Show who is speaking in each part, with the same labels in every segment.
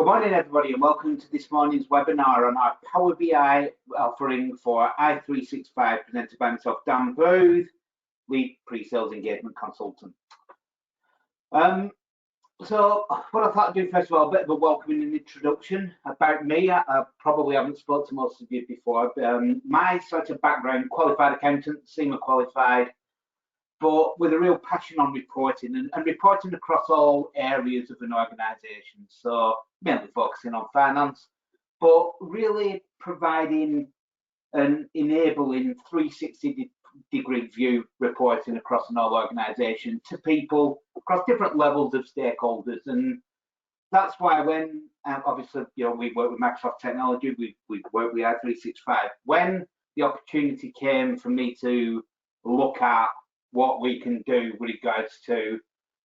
Speaker 1: Good morning, everybody, and welcome to this morning's webinar on our Power BI offering for i365, presented by myself, Dan Booth, lead pre-sales engagement consultant. So what I thought I'd do first of all, a bit of a welcoming and introduction about me. I probably haven't spoken to most of you before. My sort of background, qualified accountant, SEMA qualified, but with a real passion on reporting and reporting across all areas of an organisation. So mainly focusing on finance, but really providing an enabling 360-degree view reporting across an whole organisation to people across different levels of stakeholders. And that's why when obviously we work with Microsoft technology, we work with i365. When the opportunity came for me to look at what we can do with regards to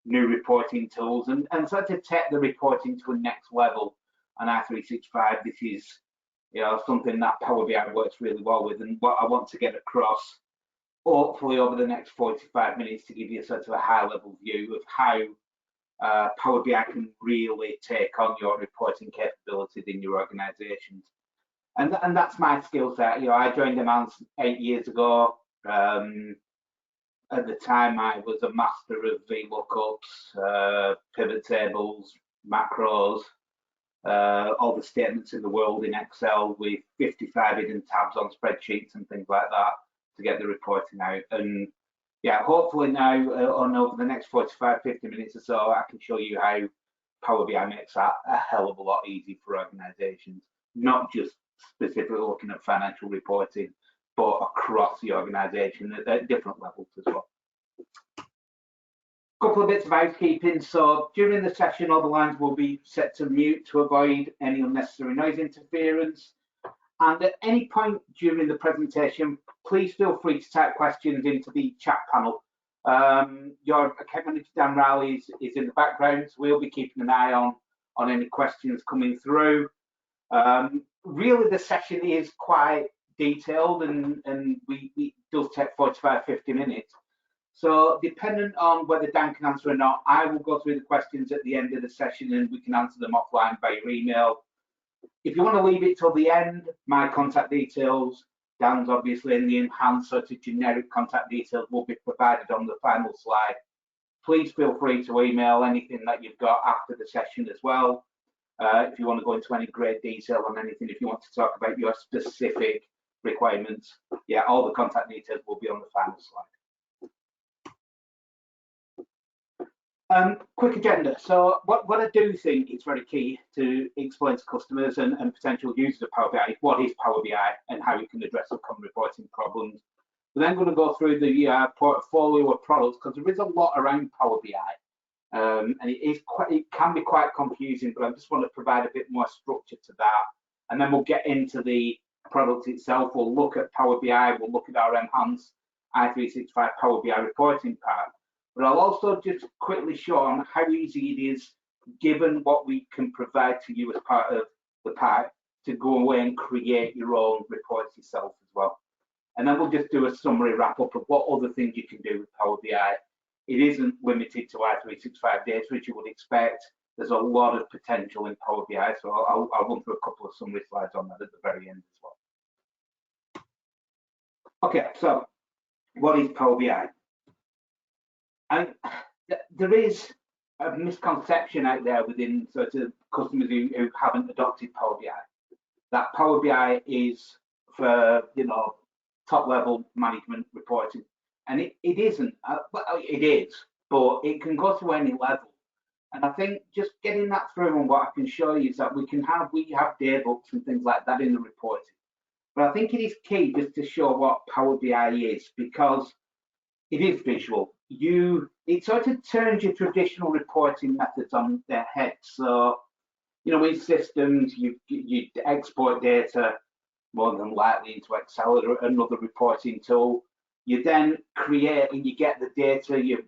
Speaker 1: new reporting tools and sort of take the reporting to a next level on i365, this is something that Power BI works really well with, and what I want to get across hopefully over the next 45 minutes to give you sort of a high level view of how Power BI can really take on your reporting capabilities in your organizations. And that's my skill set. I joined m-hance 8 years ago. At the time, I was a master of VLOOKUPs, pivot tables, macros, all the statements in the world in Excel with 55 hidden tabs on spreadsheets and things like that to get the reporting out. And yeah, hopefully now over the next 45, 50 minutes or so, I can show you how Power BI makes that a hell of a lot easier for organizations, not just specifically looking at financial reporting, but across the organisation at different levels as well. A couple of bits of housekeeping. So during the session, all the lines will be set to mute to avoid any unnecessary noise interference. And at any point during the presentation, please feel free to type questions into the chat panel. Your account manager, Dan Rowley, is in the background, so we'll be keeping an eye on any questions coming through. Really, the session is quite detailed and it does take 45-50 minutes. So dependent on whether Dan can answer or not, I will go through the questions at the end of the session and we can answer them offline by email. If you want to leave it till the end, my contact details, Dan's obviously in the enhanced sort of generic contact details will be provided on the final slide. Please feel free to email anything that you've got after the session as well. If you want to go into any great detail on anything, if you want to talk about your specific requirements, yeah, all the contact details will be on the final slide. Quick agenda. So what I do think is very key to explain to customers and potential users of Power BI, what is Power BI and how it can address upcoming reporting problems. We're then going to go through the portfolio of products, because there is a lot around Power BI. And it can be quite confusing, but I just want to provide a bit more structure to that. And then we'll get into the product itself. We'll look at Power BI, we'll look at our m-hance i365 Power BI reporting part. But I'll also just quickly show on how easy it is, given what we can provide to you as part of the pack, to go away and create your own reports yourself as well. And then we'll just do a summary wrap up of what other things you can do with Power BI. It isn't limited to i365 data, which you would expect. There's a lot of potential in Power BI, so I'll run through a couple of summary slides on that at the very end as well. Okay, so what is Power BI? And there is a misconception out there within sort of customers who haven't adopted Power BI, that Power BI is for top level management reporting, and it isn't. It is, but it can go to any level. And I think just getting that through, and what I can show you is that we have Daybooks and things like that in the reporting. But I think it is key just to show what Power BI is, because it is visual. It sort of turns your traditional reporting methods on their head. So, in systems, you export data more than likely into Excel or another reporting tool. You then create and you get the data, you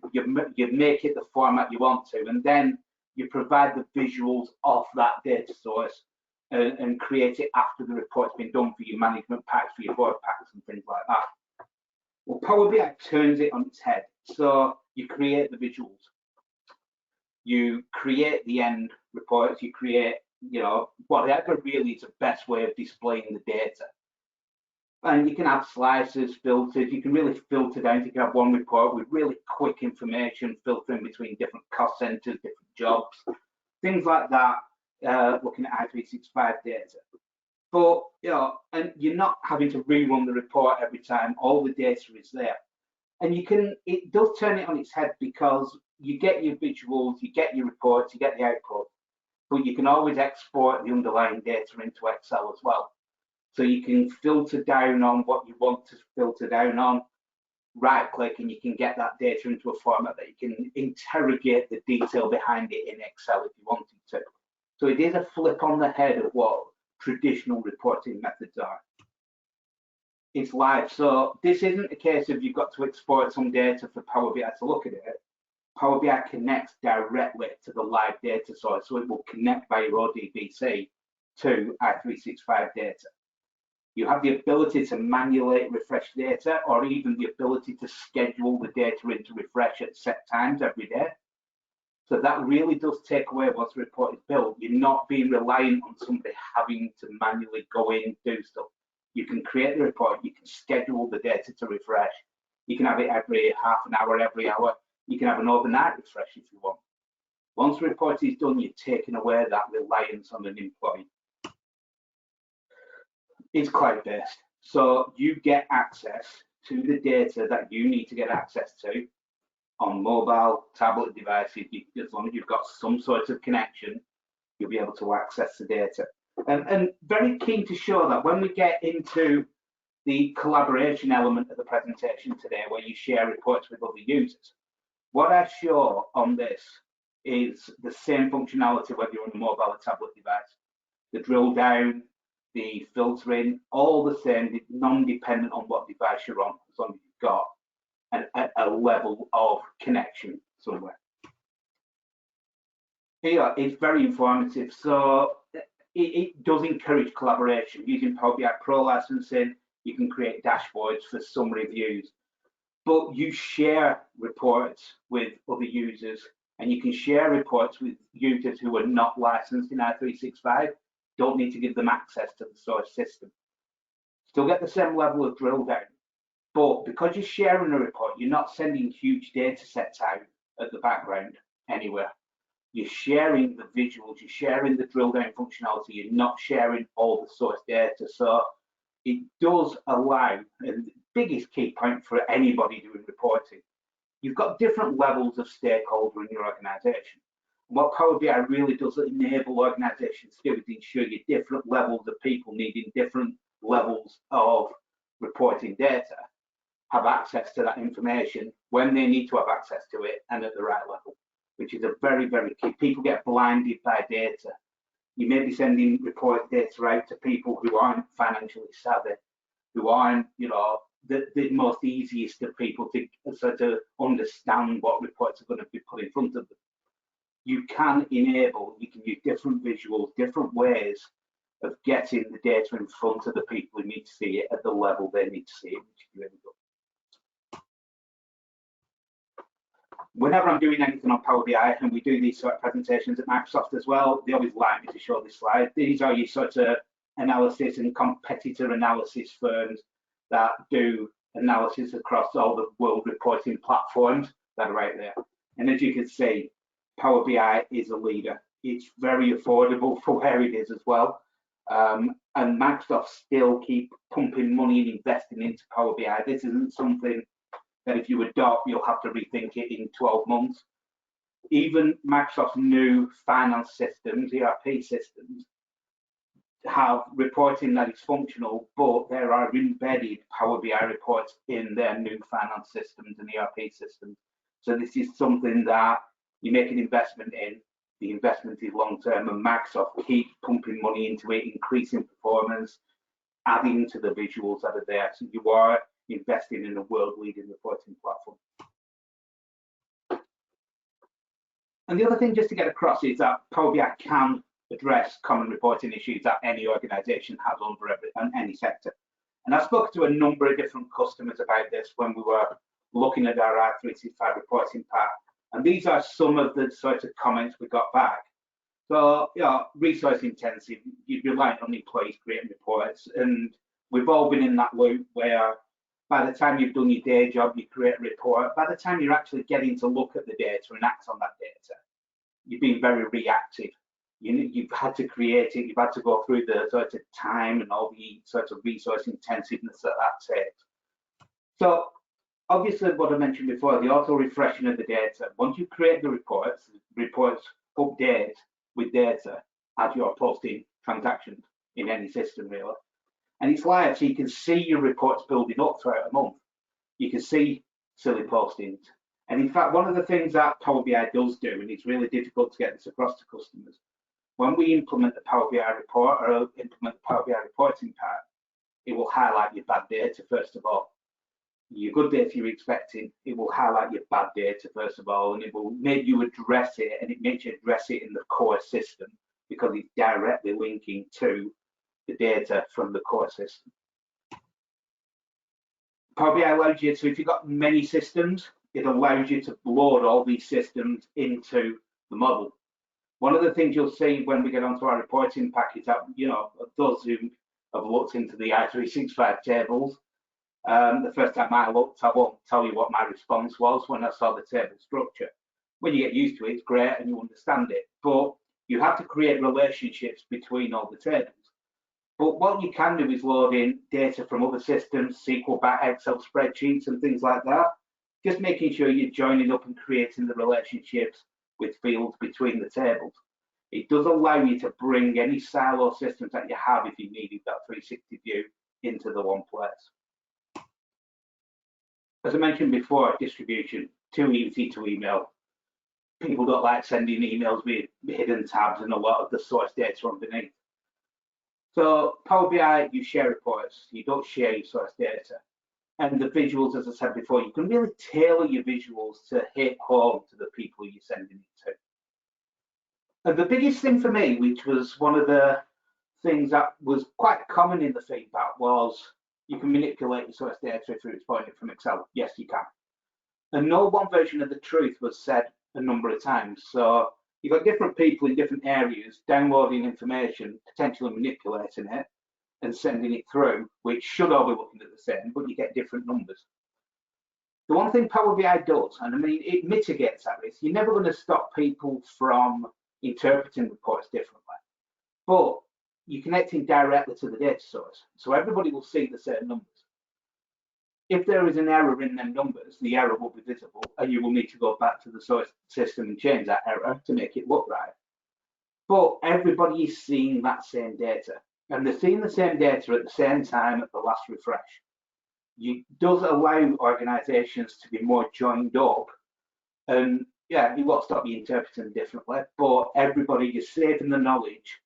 Speaker 1: make it the format you want to, and then you provide the visuals of that data source and create it after the report's been done for your management packs, for your board packs and things like that. Well, Power BI turns it on its head. So you create the visuals, you create the end reports, you create whatever really is the best way of displaying the data. And you can have slices, filters, you can really filter down. You can have one report with really quick information, filtering between different cost centers, different jobs, things like that, looking at i365 data. But, and you're not having to rerun the report every time, all the data is there. And it does turn it on its head, because you get your visuals, you get your reports, you get the output, but you can always export the underlying data into Excel as well. So you can filter down on what you want to filter down on, right click, and you can get that data into a format that you can interrogate the detail behind it in Excel if you wanted to. So it is a flip on the head of what traditional reporting methods are. It's live. So this isn't a case of you've got to export some data for Power BI to look at it. Power BI connects directly to the live data source, so it will connect via ODBC to i365 data. You have the ability to manually refresh data, or even the ability to schedule the data into refresh at set times every day. So that really does take away once the report is built. You're not being reliant on somebody having to manually go in and do stuff. You can create the report, you can schedule the data to refresh. You can have it every half an hour, every hour. You can have an overnight refresh if you want. Once the report is done, you're taking away that reliance on an employee. It's cloud-based, so you get access to the data that you need to get access to on mobile, tablet devices. As long as you've got some sort of connection, you'll be able to access the data. And very keen to show that when we get into the collaboration element of the presentation today, where you share reports with other users, what I show on this is the same functionality whether you're on a mobile or tablet device. The drill down, the filtering, all the same, non-dependent on what device you're on, as long as you've got a level of connection somewhere. Here, it's very informative. So it does encourage collaboration. Using Power BI Pro licensing, you can create dashboards for summary views, but you share reports with other users, and you can share reports with users who are not licensed in i365. Don't need to give them access to the source system. Still get the same level of drill down, but because you're sharing a report, you're not sending huge data sets out at the background anywhere. You're sharing the visuals, you're sharing the drill down functionality, you're not sharing all the source data. So it does allow, and the biggest key point for anybody doing reporting, you've got different levels of stakeholder in your organization. What Power BI really does enable organizations to do is ensure you different levels of people needing different levels of reporting data have access to that information when they need to have access to it and at the right level, which is a very, very key. People get blinded by data. You may be sending report data out to people who aren't financially savvy, who aren't, the most easiest of people to sort of understand what reports are going to be put in front of them. You can use different visuals, different ways of getting the data in front of the people who need to see it at the level they need to see it, which is really good. Whenever I'm doing anything on Power BI, and we do these sort of presentations at Microsoft as well, they always like me to show this slide. These are your sort of analysis and competitor analysis firms that do analysis across all the world reporting platforms that are out there. And as you can see, Power BI is a leader. It's very affordable for where it is as well. And Microsoft still keep pumping money and investing into Power BI. This isn't something that if you adopt, you'll have to rethink it in 12 months. Even Microsoft's new finance systems, ERP systems, have reporting that is functional, but there are embedded Power BI reports in their new finance systems and ERP systems. So this is something that you make an investment in, the investment is long-term, and Microsoft keep pumping money into it, increasing performance, adding to the visuals that are there. So you are investing in a world-leading reporting platform. And the other thing just to get across is that Power BI can address common reporting issues that any organization has on any sector. And I spoke to a number of different customers about this when we were looking at our i365 reporting pack. And these are some of the sort of comments we got back. So, resource intensive, you're reliant on employees creating reports, and we've all been in that loop where by the time you've done your day job, you create a report. By the time you're actually getting to look at the data and act on that data, you've been very reactive. You've had to create it, you've had to go through the sort of time and all the sort of resource intensiveness that takes. So obviously what I mentioned before, the auto refreshing of the data. Once you create the reports update with data as you're posting transactions in any system really. And it's live, so you can see your reports building up throughout a month. You can see silly postings. And in fact, one of the things that Power BI does do, and it's really difficult to get this across to customers, when we implement the Power BI report or implement the Power BI reporting part, it will highlight your bad data first of all. Your good data you're expecting, it will highlight your bad data first of all, and it will make you address it, and it makes you address it in the core system because it's directly linking to the data from the core system. Power BI allows you to, if you've got many systems, it allows you to load all these systems into the model. One of the things you'll see when we get onto our reporting pack is that, those who have looked into the i365 tables, the first time I looked, I won't tell you what my response was when I saw the table structure. When you get used to it, it's great and you understand it, but you have to create relationships between all the tables. But what you can do is load in data from other systems, SQL, Excel spreadsheets and things like that, just making sure you're joining up and creating the relationships with fields between the tables. It does allow you to bring any silo systems that you have if you needed that 360 view into the one place. As I mentioned before, distribution, too easy to email. People don't like sending emails with hidden tabs and a lot of the source data underneath. So Power BI, you share reports, you don't share your source data. And the visuals, as I said before, you can really tailor your visuals to hit home to the people you're sending it to. And the biggest thing for me, which was one of the things that was quite common in the feedback, was you can manipulate your source data if you're exporting it from Excel. Yes, you can. And no one version of the truth was said a number of times. So you've got different people in different areas downloading information, potentially manipulating it and sending it through, which should all be looking at the same, but you get different numbers. The one thing Power BI does, and I mean, it mitigates that risk. You're never going to stop people from interpreting reports differently, but you're connecting directly to the data source, so everybody will see the same numbers. If there is an error in them numbers, the error will be visible, and you will need to go back to the source system and change that error to make it look right. But everybody is seeing that same data, and they're seeing the same data at the same time at the last refresh. It does allow organisations to be more joined up, and yeah, it won't stop you interpreting differently, but everybody is safe in the knowledge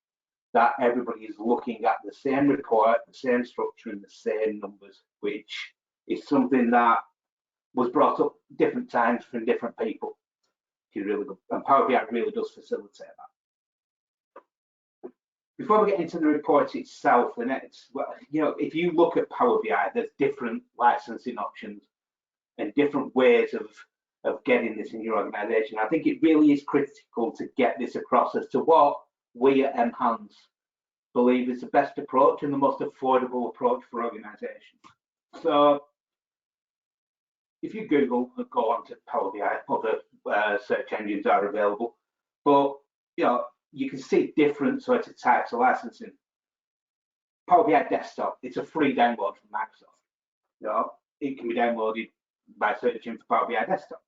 Speaker 1: that everybody is looking at the same report, the same structure, and the same numbers, which is something that was brought up different times from different people. Really good. And Power BI really does facilitate that. Before we get into the report itself, the next, if you look at Power BI, there's different licensing options and different ways of getting this in your organization. I think it really is critical to get this across as to what we at m-hance believe is the best approach and the most affordable approach for organizations. So if you Google and go on to Power BI, other search engines are available, but you can see different sorts of types of licensing. Power BI Desktop, it's a free download from Microsoft. It can be downloaded by searching for Power BI Desktop.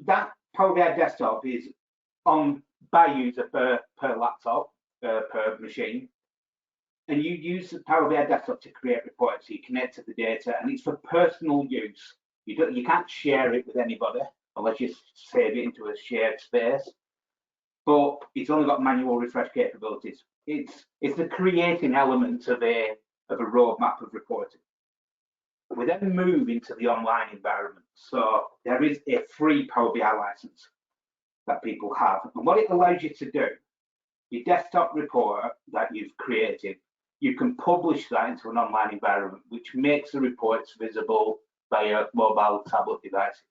Speaker 1: That Power BI Desktop is on by user per laptop, per machine, and you use the Power BI Desktop to create reports. So you connect to the data, and it's for personal use. You can't share it with anybody unless you save it into a shared space. But it's only got manual refresh capabilities. It's the creating element of a roadmap of reporting. We then move into the online environment. So there is a free Power BI license that people have, and what it allows you to do, your desktop report that you've created, you can publish that into an online environment, which makes the reports visible via mobile tablet devices.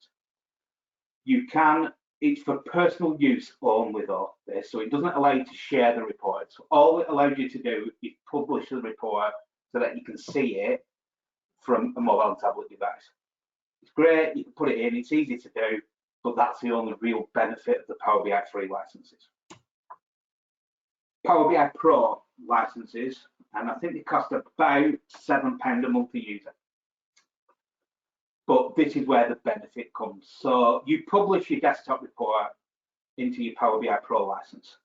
Speaker 1: You can it's for personal use only though, this, so it doesn't allow you to share the reports. All it allows you to do is publish the report so that you can see it from a mobile tablet device. It's great, you can put it in, it's easy to do, but that's the only real benefit of the Power BI free licenses. Power BI Pro licenses, and I think they cost about £7 a month a user. But this is where the benefit comes. So you publish your desktop report into your Power BI Pro license.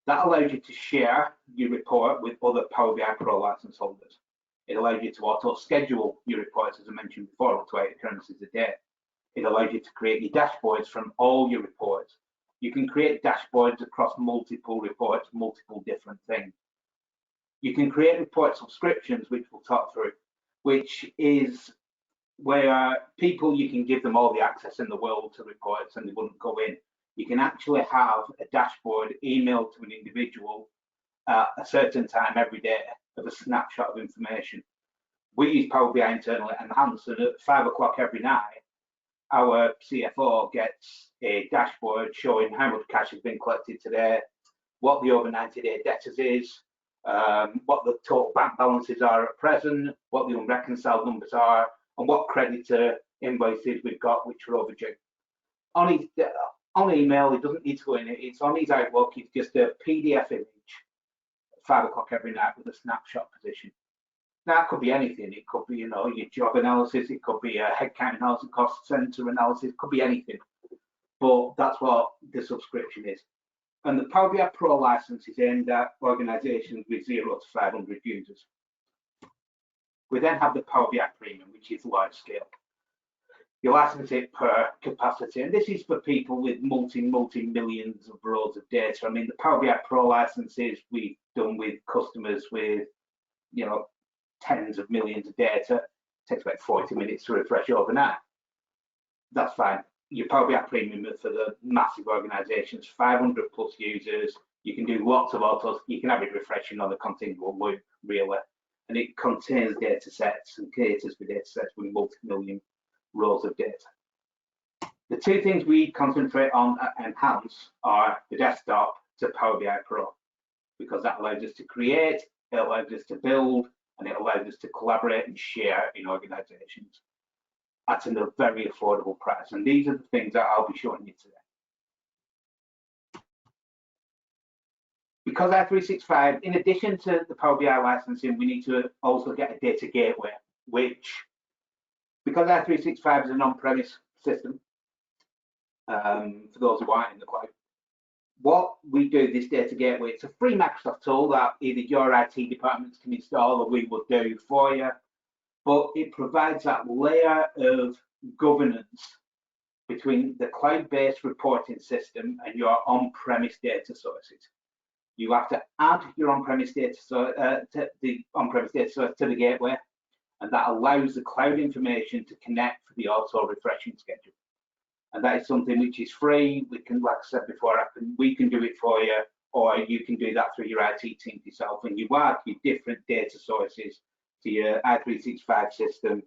Speaker 1: That allows you to share your report with other Power BI Pro license holders. It allows you to auto schedule your reports, as I mentioned before, up to 8 occurrences a day. It allows you to create your dashboards from all your reports. You can create dashboards across multiple reports, multiple different things. You can create report subscriptions, which we'll talk through, which is where people, you can give them all the access in the world to reports and they wouldn't go in. You can actually have a dashboard emailed to an individual at a certain time every day of a snapshot of information. We use Power BI internally at m-hance, and at 5 o'clock every night, our CFO gets a dashboard showing how much cash has been collected today, what the over 90-day debtors is, what the total bank balances are at present, what the unreconciled numbers are, and what creditor invoices we've got which are overdue. On email, it doesn't need to go in, it's on his Outlook, it's just a PDF image, 5 o'clock every night with a snapshot position. Now, it could be anything. It could be, you know, your job analysis. It could be a headcount analysis, cost center analysis. It could be anything. But that's what the subscription is. And the Power BI Pro license is aimed at organizations with 0 to 500 users. We then have the Power BI Premium, which is large scale. You license it per capacity, and this is for people with multi-millions of rows of data. I mean, the Power BI Pro licenses we've done with customers with, you know, tens of millions of data. It takes about 40 minutes to refresh overnight. That's fine. Your Power BI Premium is for the massive organizations, 500 plus users. You can do lots of autos. You can have it refreshing on a continual loop, really. And it contains data sets and caters for data sets with multi-million rows of data. The two things we concentrate on at m-hance are the desktop to Power BI Pro, because that allows us to create, it allows us to build, and it allows us to collaborate and share in organizations at a very affordable price. And these are the things that I'll be showing you today. Because i365, in addition to the Power BI licensing, we need to also get a data gateway, which, because i365 is an on-premise system, for those who aren't in the cloud, what we do, this data gateway, it's a free Microsoft tool that either your IT departments can install or we will do for you, but it provides that layer of governance between the cloud-based reporting system and your on-premise data sources. You have to add your on-premise data source to the on-premise data source to the gateway, and that allows the cloud information to connect for the auto refreshing schedule. And that is something which is free. We can, like I said before, we can do it for you, or you can do that through your IT team yourself. And you add your different data sources to your i365 system.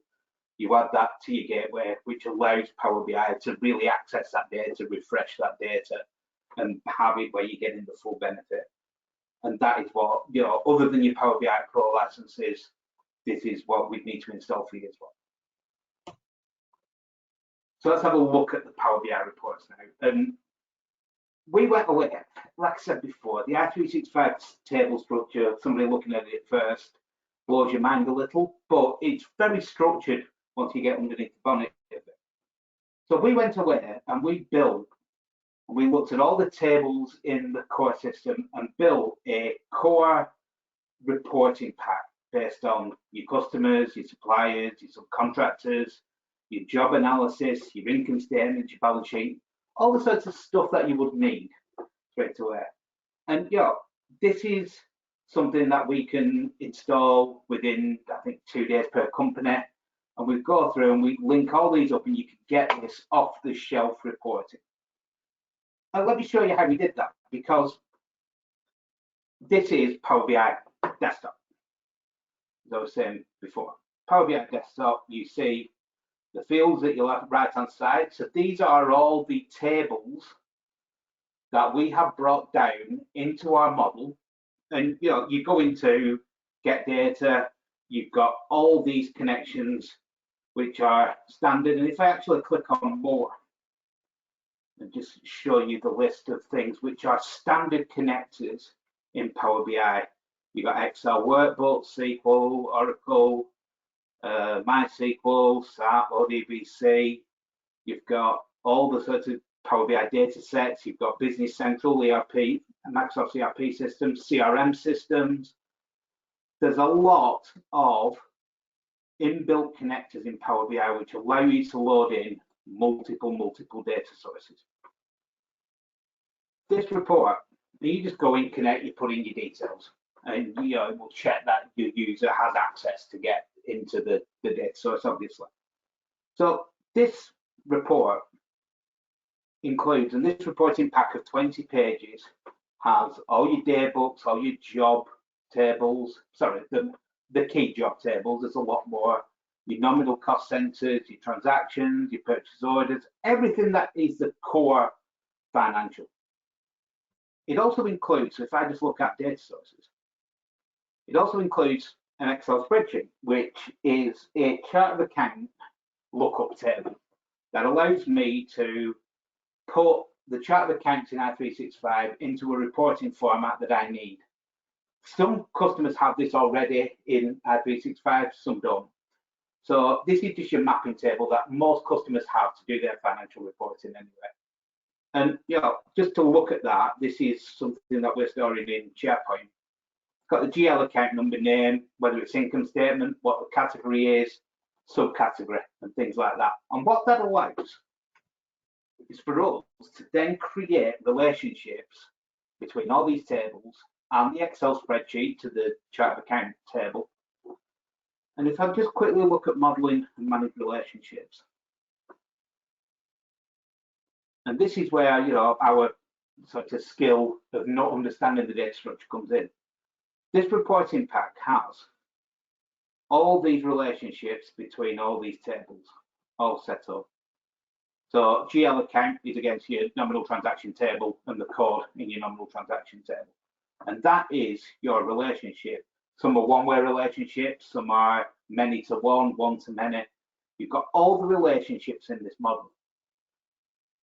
Speaker 1: You add that to your gateway, which allows Power BI to really access that data, refresh that data, and have it where you're getting the full benefit. And that is what, you know, other than your Power BI Pro licenses, this is what we need to install for you as well. So let's have a look at the Power BI reports now. We went away, like I said before, the i365 table structure, somebody looking at it first, blows your mind a little, but it's very structured once you get underneath the bonnet of it. So we went away and we looked at all the tables in the core system and built a core reporting pack based on your customers, your suppliers, your subcontractors, your job analysis, your income statement, your balance sheet, all the sorts of stuff that you would need straight away. And you know, this is something that we can install within, I think, 2 days per company. And we go through and we link all these up and you can get this off-the-shelf reporting. And let me show you how we did that, because this is Power BI Desktop. As I was saying before, Power BI Desktop, you see the fields that you'll have right hand side. So these are all the tables that we have brought down into our model. And you go into get data, you've got all these connections which are standard. And if I actually click on more and just show you the list of things which are standard connectors in Power BI, you've got Excel workbooks, SQL, Oracle, MySQL, SAP, ODBC. You've got all the sorts of Power BI data sets. You've got Business Central, ERP, Microsoft ERP systems, CRM systems. There's a lot of inbuilt connectors in Power BI which allow you to load in multiple data sources. This report, you just go in, connect, you put in your details, and it will check that your user has access to get into the data source, obviously. So this report includes, and this reporting pack of 20 pages has all your daybooks, all your job tables, sorry, the key job tables. There's a lot more. Your nominal cost centers, your transactions, your purchase orders, everything that is the core financial. It also includes, so if I just look at data sources, it also includes an Excel spreadsheet, which is a chart of account lookup table that allows me to put the chart of accounts in i365 into a reporting format that I need. Some customers have this already in i365, some don't. So this is just your mapping table that most customers have to do their financial reporting anyway. And just to look at that, this is something that we're storing in SharePoint. It's got the GL account number, name, whether it's income statement, what the category is, subcategory, and things like that. And what that allows is for us to then create relationships between all these tables and the Excel spreadsheet to the chart of account table. And if I just quickly look at modeling and manage relationships, and this is where our sort of skill of not understanding the data structure comes in. This reporting pack has all these relationships between all these tables all set up. So GL account is against your nominal transaction table and the code in your nominal transaction table. And that is your relationship. Some are one-way relationships, some are many to one, one to many. You've got all the relationships in this model,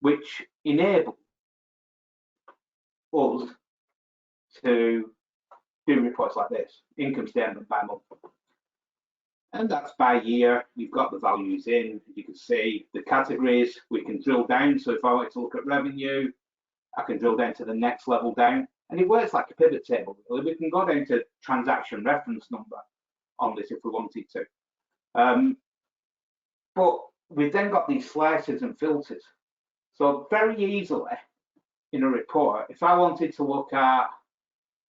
Speaker 1: which enable us to do reports like this, income statement by month. And that's by year. You've got the values in. You can see the categories. We can drill down. So if I want to look at revenue, I can drill down to the next level down. And it works like a pivot table. We can go down to transaction reference number on this if we wanted to. But we've then got these slices and filters. So very easily in a report, if I wanted to look at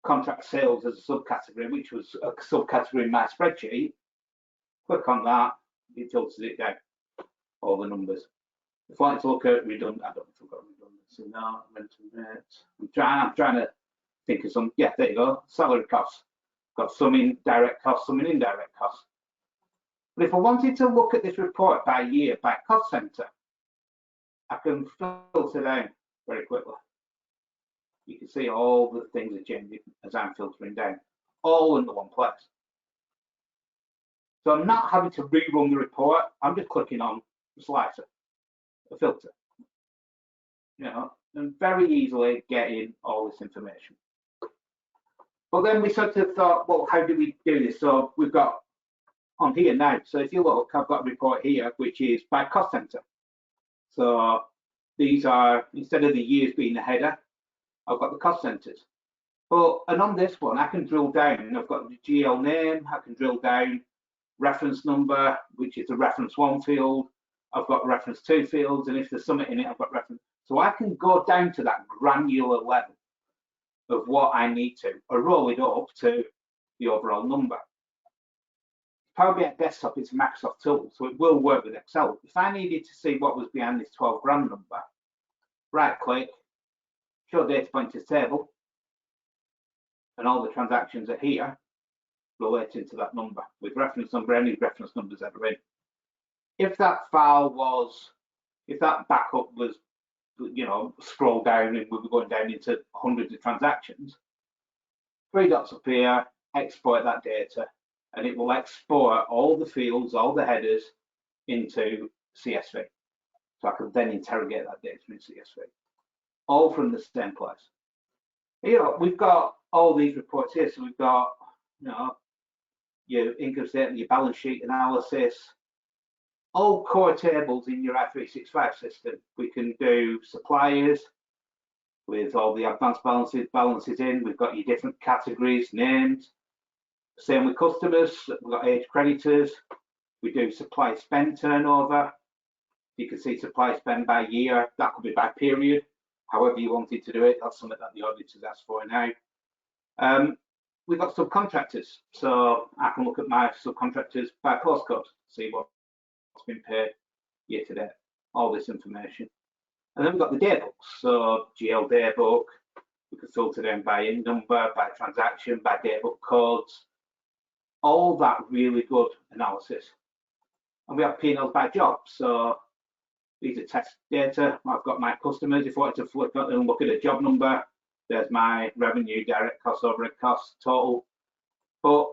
Speaker 1: contract sales as a subcategory, which was a subcategory in my spreadsheet, click on that, it filters it down, all the numbers. If I wanted to look at redundant, I don't know if I've got redundancy now, rental rates. I'm trying to think of some, yeah, there you go, salary costs. Got some indirect costs, some indirect costs. But if I wanted to look at this report by year, by cost center, I can filter down very quickly. You can see all the things are changing as I'm filtering down, all in the one place. So I'm not having to rerun the report. I'm just clicking on the slicer, a filter, and very easily getting all this information. But then we sort of thought, well, how do we do this? So we've got on here now. So if you look, I've got a report here, which is by cost center. So these are, instead of the years being the header, I've got the cost centers. And on this one, I can drill down. I've got the GL name. I can drill down reference number, which is the reference 1 field. I've got reference 2 fields, and if there's something in it, I've got reference. So I can go down to that granular level of what I need to, or roll it up to the overall number. Power BI Desktop is a Microsoft tool, so it will work with Excel. If I needed to see what was behind this 12 grand number, right click, show data pointers table, and all the transactions are here relating to that number with reference number, any reference numbers ever in. if that file was, if that backup was, you know, scroll down and we were going down into hundreds of transactions, 3 dots appear, export that data, and it will export all the fields, all the headers into CSV. So I can then interrogate that data in CSV, all from the same place. You know, we've got all these reports here. So we've got, you know, your income statement, your balance sheet analysis, all core tables in your i365 system. We can do suppliers with all the advanced balances in. We've got your different categories, names. Same with customers. We've got age creditors. We do supply spend turnover. You can see supply spend by year. That could be by period, however you wanted to do it. That's something that the auditors ask for now. We've got subcontractors, so I can look at my subcontractors by postcode, see what's been paid year to date, all this information. And then we've got the daybooks, so GL daybook, we can filter down by in number, by transaction, by daybook codes, all that really good analysis. And we have P&Ls by job, so these are test data. I've got my customers. If I wanted to flip it and look at a job number, there's my revenue, direct costs, overhead costs, total. But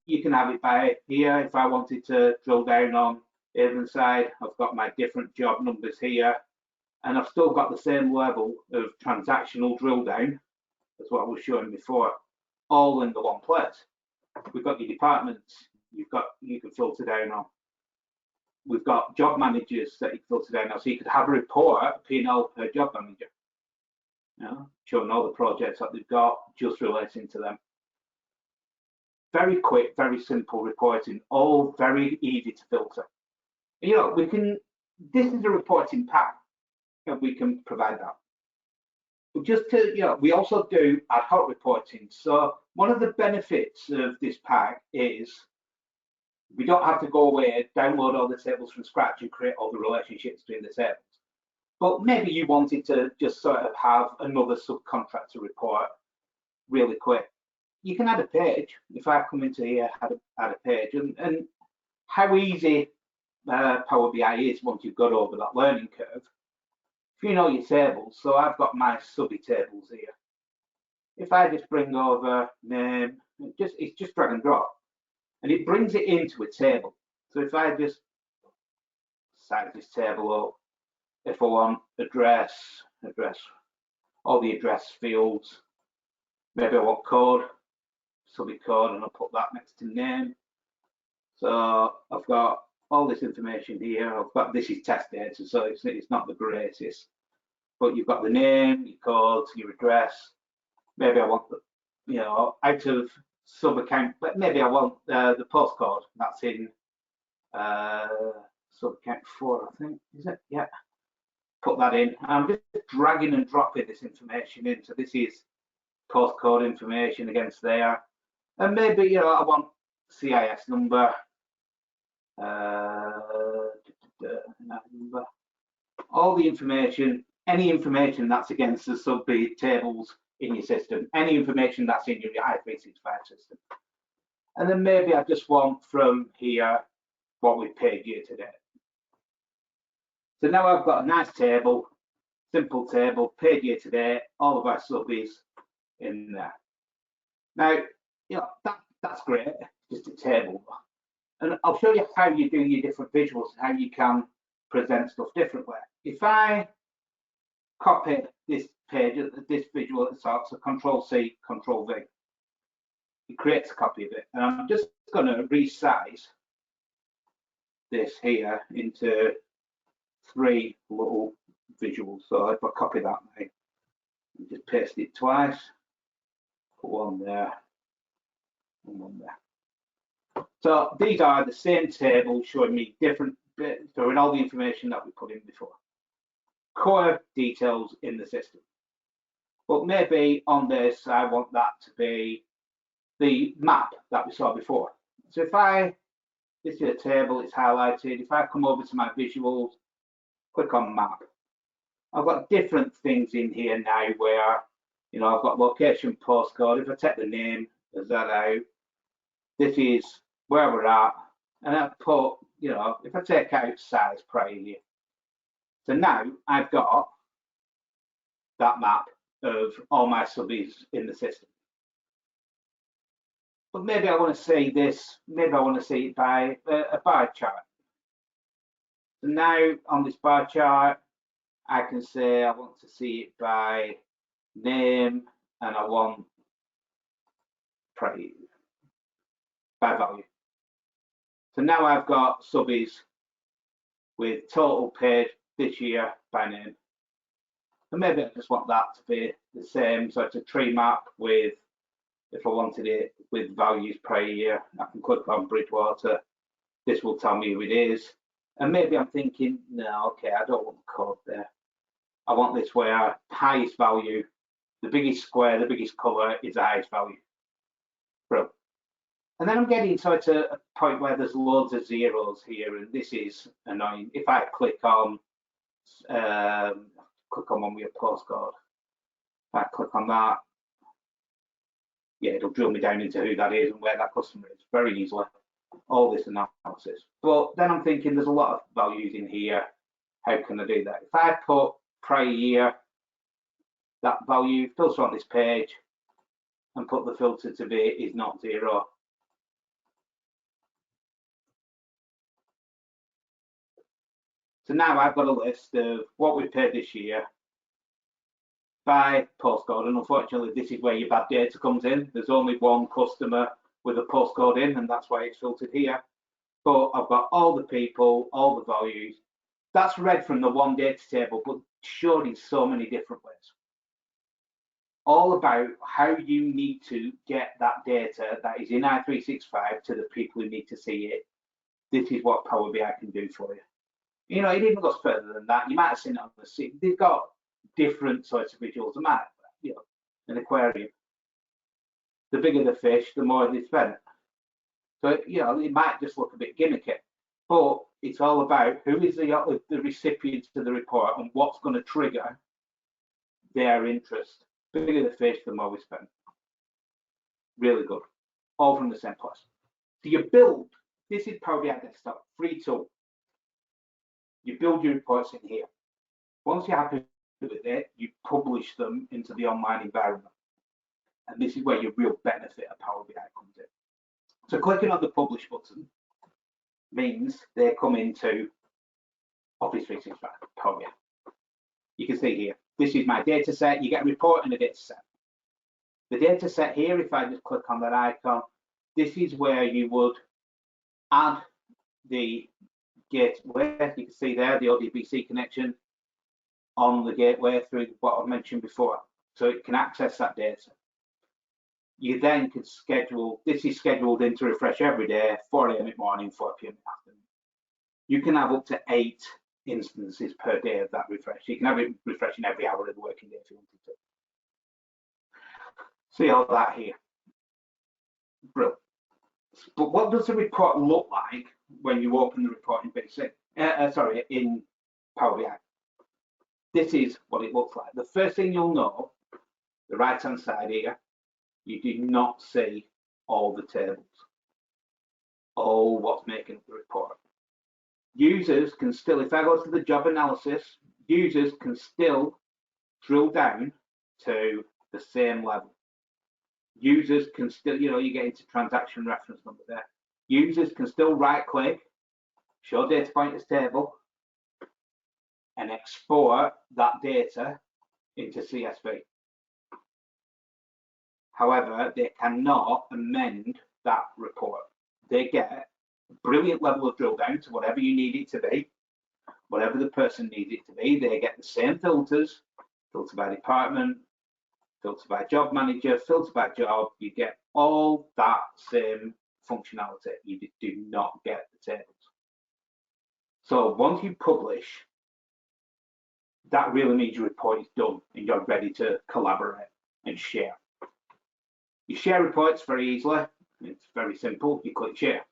Speaker 1: you can have it by here. If I wanted to drill down on either side, I've got my different job numbers here. And I've still got the same level of transactional drill down as what I was showing before, all in the one place. We've got your departments, you can filter down on. We've got job managers that you can filter down on. So you could have a report, a P&L per job manager, you know, showing all the projects that they've got, just relating to them. Very quick, very simple reporting, all very easy to filter. You know, we can, this is a reporting pack, and we can provide that. But just to, you know, we also do ad hoc reporting. So one of the benefits of this pack is we don't have to go away, download all the tables from scratch and create all the relationships between the tables. But maybe you wanted to just sort of have another subcontractor report really quick. You can add a page. If I come into here, add a page, and how easy Power BI is once you've got over that learning curve. If you know your tables, so I've got my subby tables here. If I just bring over name, it's just drag and drop, and it brings it into a table. So if I just size this table up, if I want address, all the address fields, maybe I want code, subby code, and I'll put that next to name. So I've got all this information here. I've got, this is test data, so it's not the greatest, but you've got the name, your codes, your address. Maybe I want the, you know, out of sub account, but maybe I want the postcode that's in sub account 4, I think, is it? Yeah. Put that in. I'm just dragging and dropping this information in. So this is postcode information against there, and maybe, you know, I want CIS number. Number, all the information, any information that's against the sub tables in your system, any information that's in your i365 system. And then maybe I just want from here what we paid year to date. So now I've got a nice table, simple table, paid year to date, all of our subbies in there. Now, you know, that's great, just a table. And I'll show you how you do your different visuals, how you can present stuff differently. If I copy this page, this visual at the top, so Control-C, Control-V, it creates a copy of it. And I'm just going to resize this here into 3 little visuals. So if I copy that now, just paste it twice, put one there, and one there. So these are the same table showing me different bits, showing all the information that we put in before. Core details in the system. But maybe on this, I want that to be the map that we saw before. So if this is a table, it's highlighted. If I come over to my visuals, click on map, I've got different things in here now where, you know, I've got location, postcode. If I take the name of that out, this is where we're at, and I put, you know, if I take out size prior year, so now I've got that map of all my subbies in the system. But maybe I want to see this, maybe I want to see it by a bar chart. So now on this bar chart, I can say I want to see it by name and I want price by value. So now I've got subbies with total paid this year by name. And maybe I just want that to be the same. So it's a tree map with, if I wanted it with values per year, I can click on Bridgewater. This will tell me who it is. And maybe I'm thinking, no, okay, I don't want the code there. I want this where highest value, the biggest square, the biggest color is the highest value. Bro. And then I'm getting to a point where there's loads of zeros here, and this is annoying. If I click on one with a postcode, if I click on that, yeah, it'll drill me down into who that is and where that customer is very easily. All this analysis. But then I'm thinking there's a lot of values in here. How can I do that? If I put prior year, that value, filter on this page, and put the filter to be is not zero. So now I've got a list of what we paid this year by postcode, and unfortunately this is where your bad data comes in. There's only one customer with a postcode in, and that's why it's filtered here. But I've got all the people, all the values. That's read from the one data table, but shown in so many different ways. All about how you need to get that data that is in i365 to the people who need to see it. This is what Power BI can do for you. You know, it even goes further than that. You might have seen it on the scene. They've got different sorts of visuals. They might, you know, an aquarium. The bigger the fish, the more they spend. So, you know, it might just look a bit gimmicky, but it's all about who is the recipient to the report and what's going to trigger their interest. The bigger the fish, the more we spend. Really good. All from the same place. So you build, this is Power BI Desktop, free tool. You build your reports in here. Once you're happy with it, you publish them into the online environment. And this is where your real benefit of Power BI comes in. So clicking on the publish button means they come into Office 365 Power BI. You can see here, this is my data set. You get a report and a data set. The data set here, if I just click on that icon, this is where you would add the gateway. You can see there the ODBC connection on the gateway through what I mentioned before. So it can access that data. You then could schedule, this is scheduled in to refresh every day, 4 AM in the morning, 4 PM in the afternoon. You can have up to 8 instances per day of that refresh. You can have it refreshing every hour of the working day if you wanted to. See all that here. Brilliant. But what does the report look like when you open the report in in Power BI? This is what it looks like. The first thing you'll know, the right-hand side here, you do not see all the tables, all what's making up the report. Users can still, if I go to the job analysis, users can still drill down to the same level. Users can still, you know, you get into transaction reference number there. Users can still right click, show data point as table, and export that data into CSV. However, they cannot amend that report. They get a brilliant level of drill down to whatever you need it to be, whatever the person needs it to be. They get the same filters, filter by department, filter by job manager, filter by job. You get all that same functionality. You do not get the tables. So once you publish, that really means your report is done and you're ready to collaborate and share. You share reports very easily. It's very simple. You click share.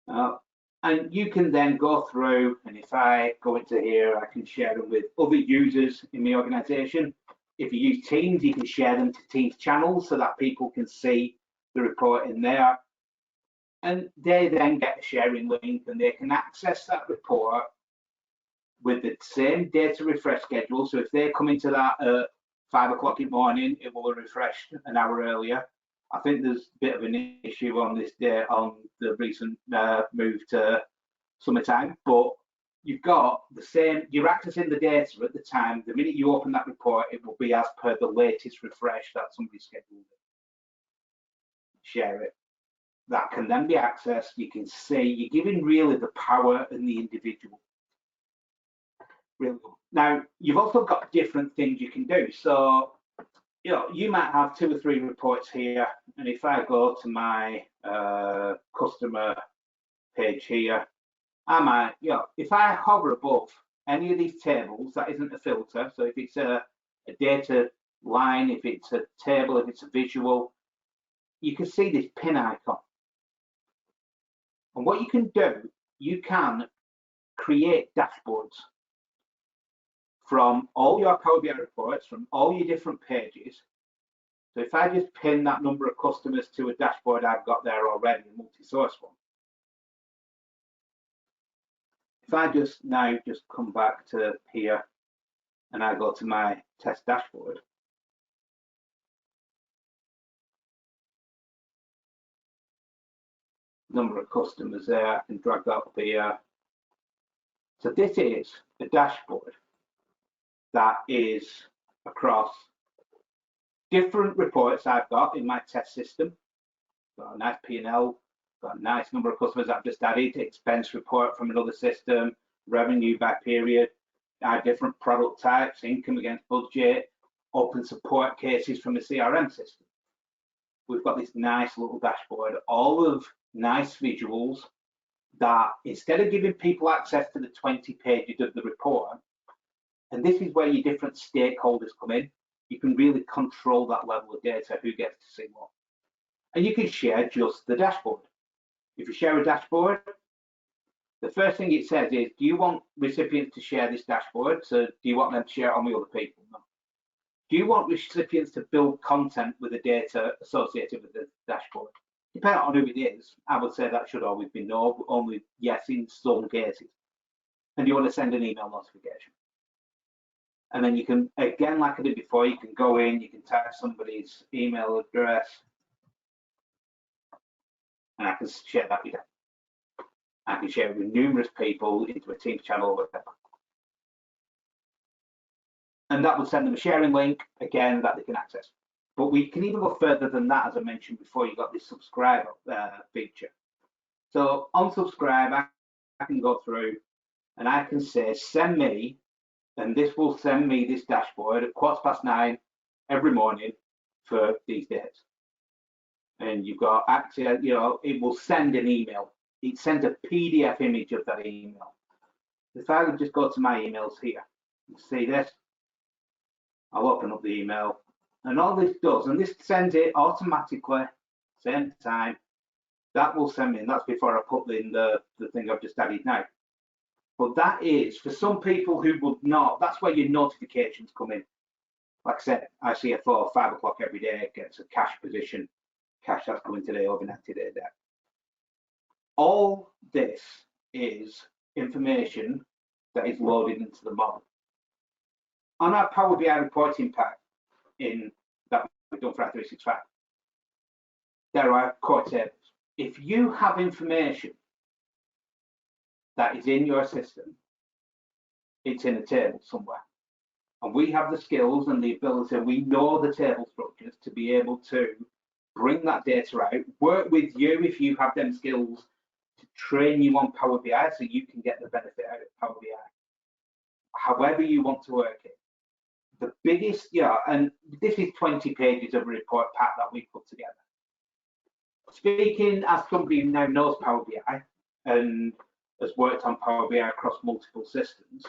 Speaker 1: And you can then go through, and if I go into here, I can share them with other users in the organization. If you use Teams, you can share them to Teams channels so that people can see the report in there. And they then get a sharing link and they can access that report with the same data refresh schedule. So if they come into that at 5 o'clock in the morning, it will refresh an hour earlier. I think there's a bit of an issue on this day on the recent move to summertime, but you've got the same, you're accessing the data at the time. The minute you open that report, it will be as per the latest refresh that somebody scheduled. Share it. That can then be accessed. You can see, you're giving really the power in the individual. Really. Now, you've also got different things you can do. So, you know, you might have 2 or 3 reports here. And if I go to my customer page here, I might, you know, if I hover above any of these tables, that isn't a filter. So if it's a data line, if it's a table, if it's a visual, you can see this pin icon. And what you can do, you can create dashboards from all your Power BI reports, from all your different pages. So if I just pin that number of customers to a dashboard I've got there already, a multi-source one. If I just now just come back to here and I go to my test dashboard, number of customers there, I can drag that up here. So this is the dashboard that is across different reports I've got in my test system. Got a nice P&L, got a nice number of customers I've just added, expense report from another system, revenue by period, different product types, income against budget, open support cases from a CRM system. We've got this nice little dashboard, all of nice visuals that instead of giving people access to the 20 pages of the report, and this is where your different stakeholders come in, you can really control that level of data, who gets to see what. And you can share just the dashboard. If you share a dashboard, the first thing it says is, do you want recipients to share this dashboard? So do you want them to share it on with other people? No. Do you want recipients to build content with the data associated with the dashboard? Depending on who it is, I would say that should always be no, but only yes in some cases. And you want to send an email notification. And then you can, again, like I did before, you can go in, you can type somebody's email address, and I can share that with them. I can share it with numerous people into a Teams channel or whatever. And that will send them a sharing link, again, that they can access. But we can even go further than that, as I mentioned before. You've got this subscribe feature. So on subscribe, I can go through and I can say, send me, and this will send me this dashboard at 9:15 every morning for these days. And you've got actually, you know, it will send an email. It sends a PDF image of that email. If I would just go to my emails here, you see this, I'll open up the email. And all this does, and this sends it automatically, same time, that will send me, and that's before I put in the thing I've just added now. But that is, for some people who would not, that's where your notifications come in. Like I said, ICFO, 5 o'clock every day, gets a cash position, cash that's coming today, overnight today, there. All this is information that is loaded into the model. On our Power BI reporting pack, in that we've done for i365, there are core tables. If you have information that is in your system, it's in a table somewhere. And we have the skills and the ability, we know the table structures to be able to bring that data out, work with you if you have them skills to train you on Power BI so you can get the benefit out of Power BI. However you want to work it. The biggest, yeah, and this is 20 pages of a report pack that we put together. Speaking as somebody who now knows Power BI and has worked on Power BI across multiple systems,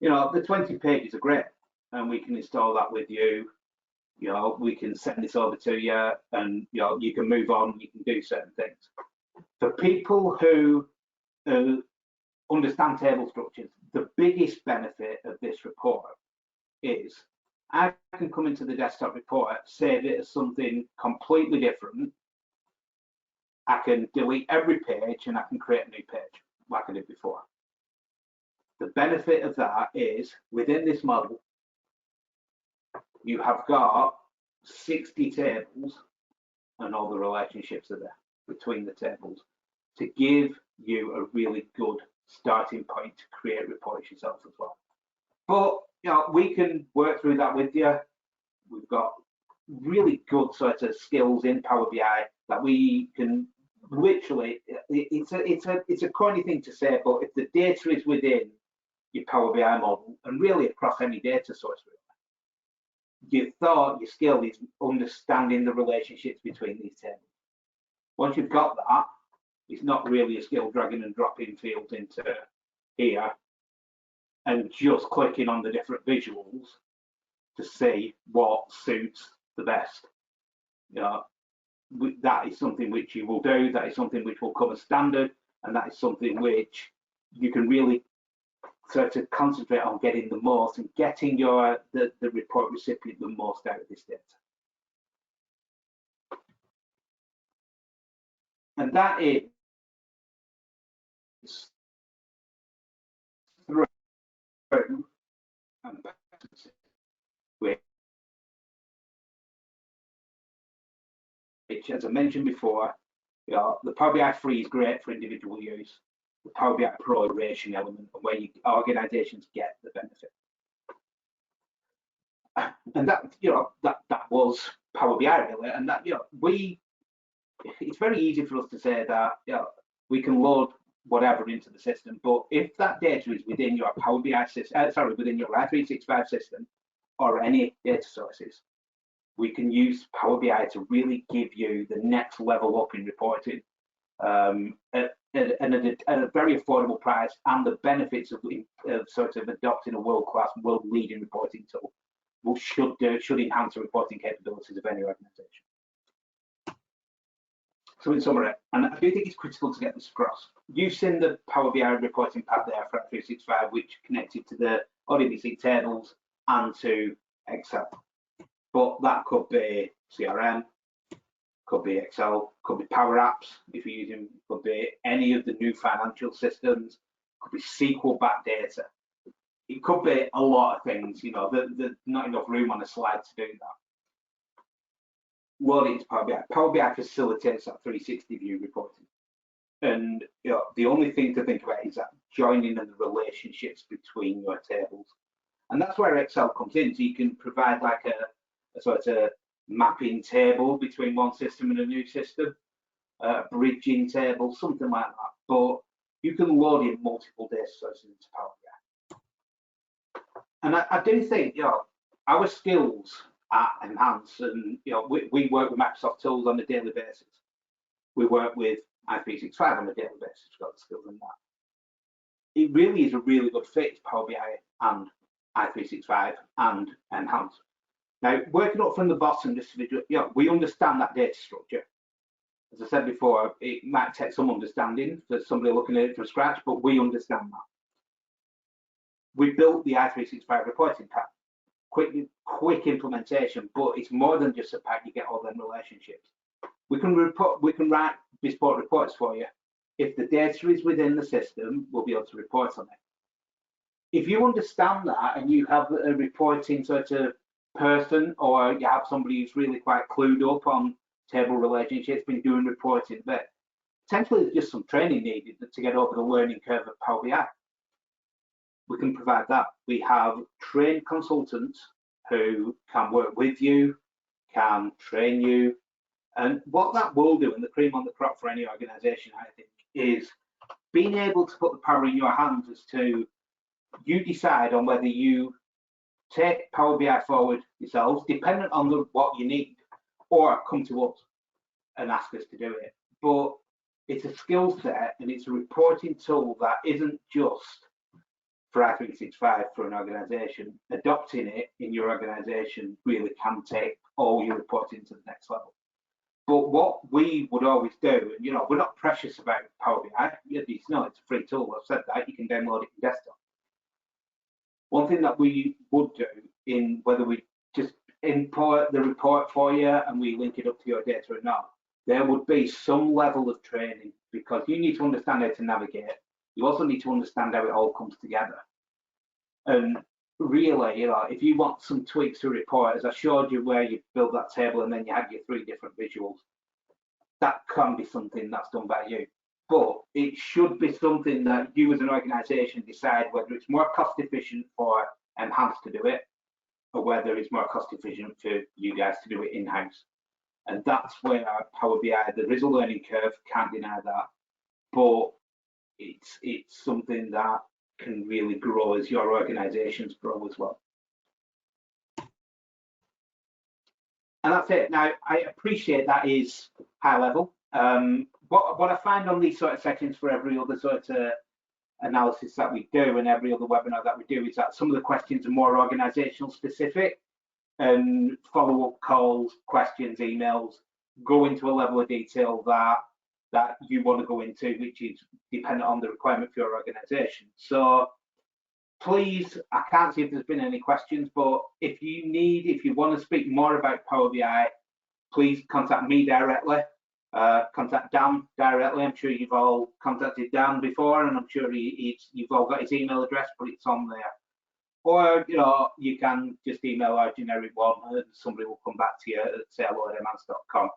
Speaker 1: you know, the 20 pages are great, and we can install that with you. You know, we can send this over to you, and you know, you can move on. You can do certain things. For people who understand table structures, the biggest benefit of this report is I can come into the desktop report, save it as something completely different, I can delete every page and I can create a new page like I did before. The benefit of that is within this model, you have got 60 tables and all the relationships are there between the tables to give you a really good starting point to create reports yourself as well. But you know, we can work through that with you. We've got really good sort of skills in Power BI that we can literally. It's a corny thing to say, but if the data is within your Power BI model and really across any data source, your skill is understanding the relationships between these tables. Once you've got that, it's not really a skill dragging and dropping fields into here and just clicking on the different visuals to see what suits the best. You know, that is something which you will do, that is something which will come as standard, and that is something which you can really sort of concentrate on getting the most and getting the report recipient the most out of this data. And that is through which, as I mentioned before, you know, the Power BI Free is great for individual use. The Power BI Pro iteration element, and where organizations get the benefit. And that, you know, that was Power BI really, and that, you know, it's very easy for us to say that, you know, we can load whatever into the system, but if that data is within your Power BI system, within your i365 system or any data sources, we can use Power BI to really give you the next level up in reporting at a very affordable price, and the benefits of sort of adopting a world-class, world-leading reporting tool should enhance the reporting capabilities of any organization. So in summary, and I do think it's critical to get this across, you've seen the Power BI reporting pad there for i365, which connected to the ODBC tables and to Excel. But that could be CRM, could be Excel, could be Power Apps if you're using, could be any of the new financial systems, could be SQL back data. It could be a lot of things, you know, there's not enough room on a slide to do that. Load it into Power BI. Power BI facilitates that 360 view reporting. And you know, the only thing to think about is that joining and the relationships between your tables. And that's where Excel comes in. So you can provide like a sort of mapping table between one system and a new system, a bridging table, something like that. But you can load in multiple data sources into Power BI. And I do think, you know, our skills at m-hance, and you know, we work with Microsoft tools on a daily basis. We work with i365 on a daily basis. We've got the skills in that. It really is a really good fit, Power BI and i365 and m-hance. Now, working up from the bottom, just to be, you know, we understand that data structure. As I said before, it might take some understanding for somebody looking at it from scratch, but we understand that. We built the i365 reporting pack. Quick implementation, but it's more than just a pack. You get all them relationships. We can write bespoke reports for you. If the data is within the system, we'll be able to report on it. If you understand that and you have a reporting sort of person, or you have somebody who's really quite clued up on table relationships, been doing reporting, but potentially there's just some training needed to get over the learning curve of Power BI. We can provide that. We have trained consultants who can work with you, can train you. And what that will do, and the cream on the crop for any organization, I think, is being able to put the power in your hands as to you decide on whether you take Power BI forward yourselves, dependent on what you need, or come to us and ask us to do it. But it's a skill set and it's a reporting tool that isn't just for i365 for an organization. Adopting it in your organization really can take all your reporting to the next level. But what we would always do, and you know, we're not precious about Power BI. It's a free tool. I've said that. You can download it in desktop. One thing that we would do, in whether we just import the report for you and we link it up to your data or not, there would be some level of training, because you need to understand how to navigate. You also need to understand how it all comes together. And really, if you want some tweaks to a report, as I showed you where you build that table and then you have your 3 different visuals, that can be something that's done by you. But it should be something that you as an organisation decide whether it's more cost efficient for m-hance to do it, or whether it's more cost efficient for you guys to do it in-house. And that's where Power BI, there is a learning curve, can't deny that, but it's something that can really grow as your organisations grow as well. And that's it. Now, I appreciate that is high level. What I find on these sort of sections for every other sort of analysis that we do and every other webinar that we do is that some of the questions are more organisational specific, and follow-up calls, questions, emails go into a level of detail that you want to go into, which is dependent on the requirement for your organisation. So please, I can't see if there's been any questions, but if you want to speak more about Power BI, please contact me directly, contact Dan directly. I'm sure you've all contacted Dan before, and I'm sure you've all got his email address, but it's on there. Or, you can just email our generic one and somebody will come back to you at say@m-hance.com.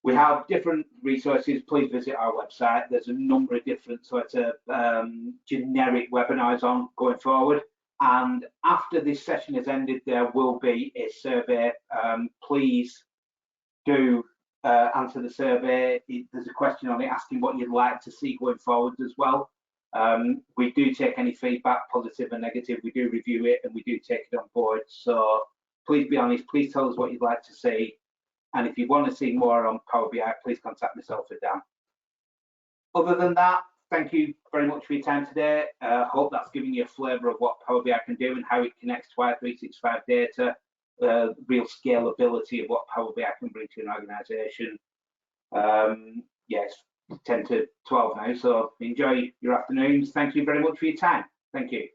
Speaker 1: We have different resources. Please visit our website. There's a number of different sort of generic webinars on going forward. And after this session has ended, there will be a survey. Please do answer the survey. There's a question on it asking what you'd like to see going forward as well. We do take any feedback, positive and negative. We do review it and we do take it on board. So please be honest. Please tell us what you'd like to see. And if you want to see more on Power BI, please contact myself or Dan. Other than that, thank you very much for your time today. Hope that's given you a flavour of what Power BI can do and how it connects to i365 data, real scalability of what Power BI can bring to an organisation. Yes, 10 to 12 now, so enjoy your afternoons. Thank you very much for your time. Thank you.